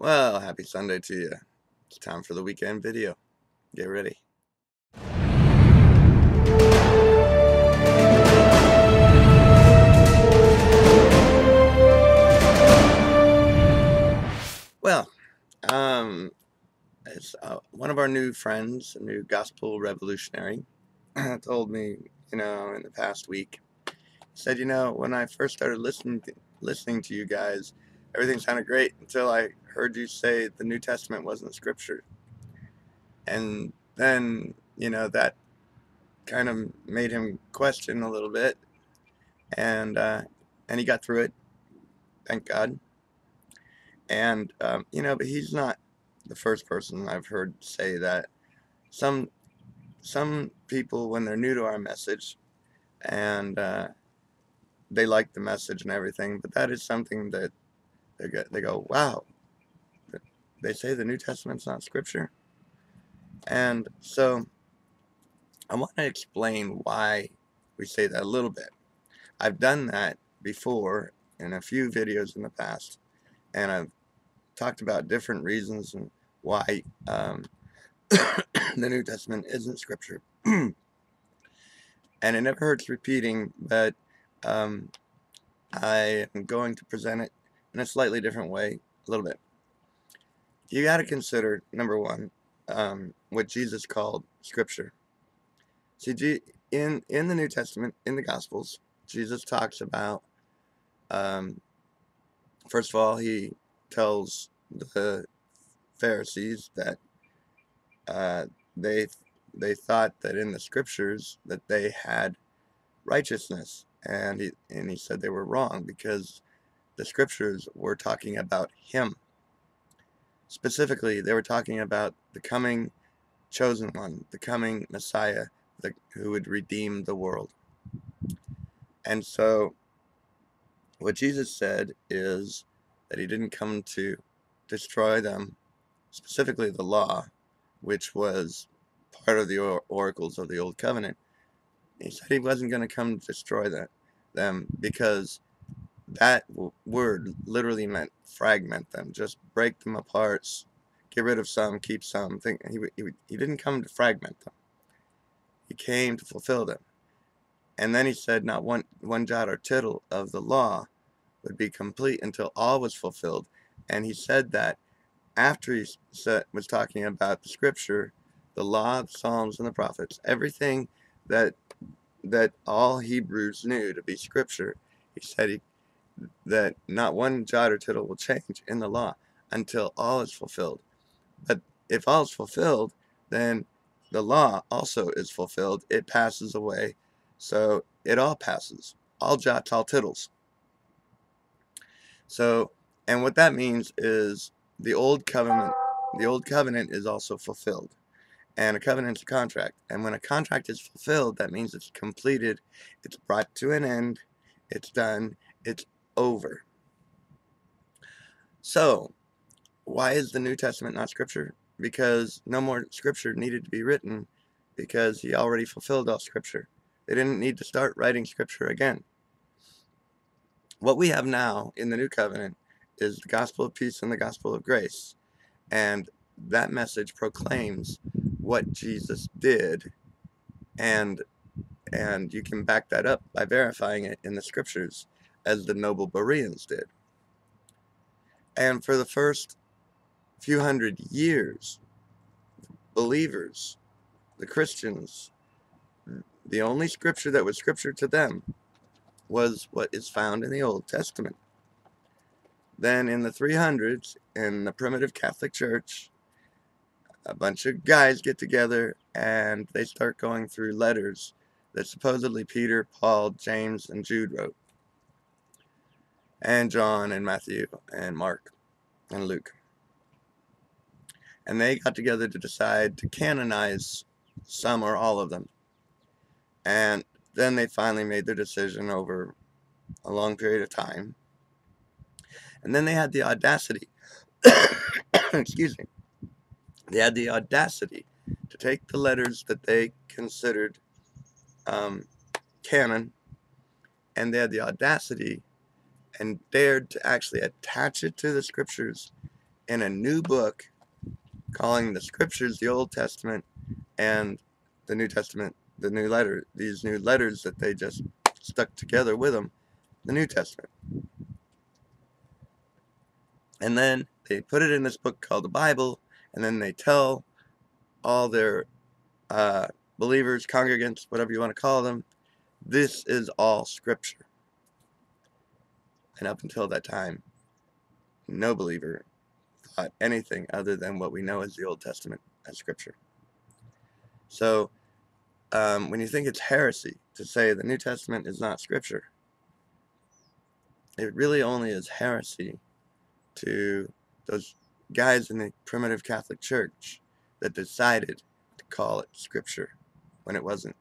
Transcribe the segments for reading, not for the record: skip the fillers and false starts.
Well, happy Sunday to you. It's time for the weekend video. Get ready. Well, it's one of our new friends, a new gospel revolutionary, told me, in the past week, said, when I first started listening to you guys, everything sounded great until I heard you say the New Testament wasn't scripture. And then, that kind of made him question a little bit, and he got through it, thank God. And but he's not the first person I've heard say that. Some people, when they're new to our message, and they like the message and everything, but that is something that they go, wow, they say the New Testament's not scripture. And so I want to explain why we say that a little bit. I've done that before in a few videos in the past, and I've talked about different reasons and why the New Testament isn't scripture. And it never hurts repeating, but I am going to present it in a slightly different way a little bit. You got to consider, number one, what Jesus called scripture. See, in the New Testament, in the Gospels, Jesus talks about, first of all, he tells the Pharisees that they thought that in the scriptures that they had righteousness, and he said they were wrong because the scriptures were talking about him. Specifically, they were talking about the coming chosen one, the coming Messiah, who would redeem the world. And so what Jesus said is that he didn't come to destroy them, specifically the law, which was part of the oracles of the Old Covenant. He said he wasn't going to come to destroy them because that word literally meant fragment them, just break them apart, get rid of some, keep some. He didn't come to fragment them. He came to fulfill them. And then he said not one jot or tittle of the law would be complete until all was fulfilled. And he said that after he was talking about the scripture, the law, the Psalms, and the prophets, everything that all Hebrews knew to be scripture, he said that not one jot or tittle will change in the law until all is fulfilled. But if all is fulfilled, then the law also is fulfilled. It passes away. So it all passes. All jots, all tittles. So, and what that means is the old covenant is also fulfilled. And a covenant is a contract. And when a contract is fulfilled, that means it's completed, it's brought to an end, it's done, it's over. So, why is the New Testament not scripture? Because no more scripture needed to be written, because he already fulfilled all scripture. They didn't need to start writing scripture again. What we have now in the New Covenant is the gospel of peace and the gospel of grace. And that message proclaims what Jesus did, and you can back that up by verifying it in the scriptures, as the noble Bereans did. And for the first few hundred years, believers, the Christians, the only scripture that was scripture to them was what is found in the Old Testament. Then in the 300s, in the primitive Catholic Church, a bunch of guys get together and they start going through letters that supposedly Peter, Paul, James, and Jude wrote, and John, and Matthew, and Mark, and Luke. And they got together to decide to canonize some or all of them. And then they finally made their decision over a long period of time. And then they had the audacity, excuse me, they had the audacity to take the letters that they considered canon, and they had the audacity and dared to actually attach it to the scriptures in a new book, calling the scriptures the Old Testament and the New Testament the new letter, these new letters that they just stuck together with them, the New Testament. And then they put it in this book called the Bible, and then they tell all their believers, congregants, whatever you want to call them, this is all scripture. And up until that time, no believer thought anything other than what we know as the Old Testament as scripture. So when you think it's heresy to say the New Testament is not scripture, it really only is heresy to those guys in the primitive Catholic Church that decided to call it scripture when it wasn't.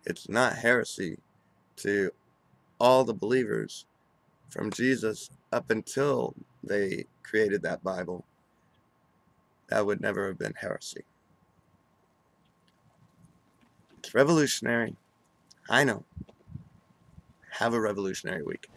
It's not heresy to all the believers from Jesus up until they created that Bible. That would never have been heresy. It's revolutionary. I know. Have a revolutionary week.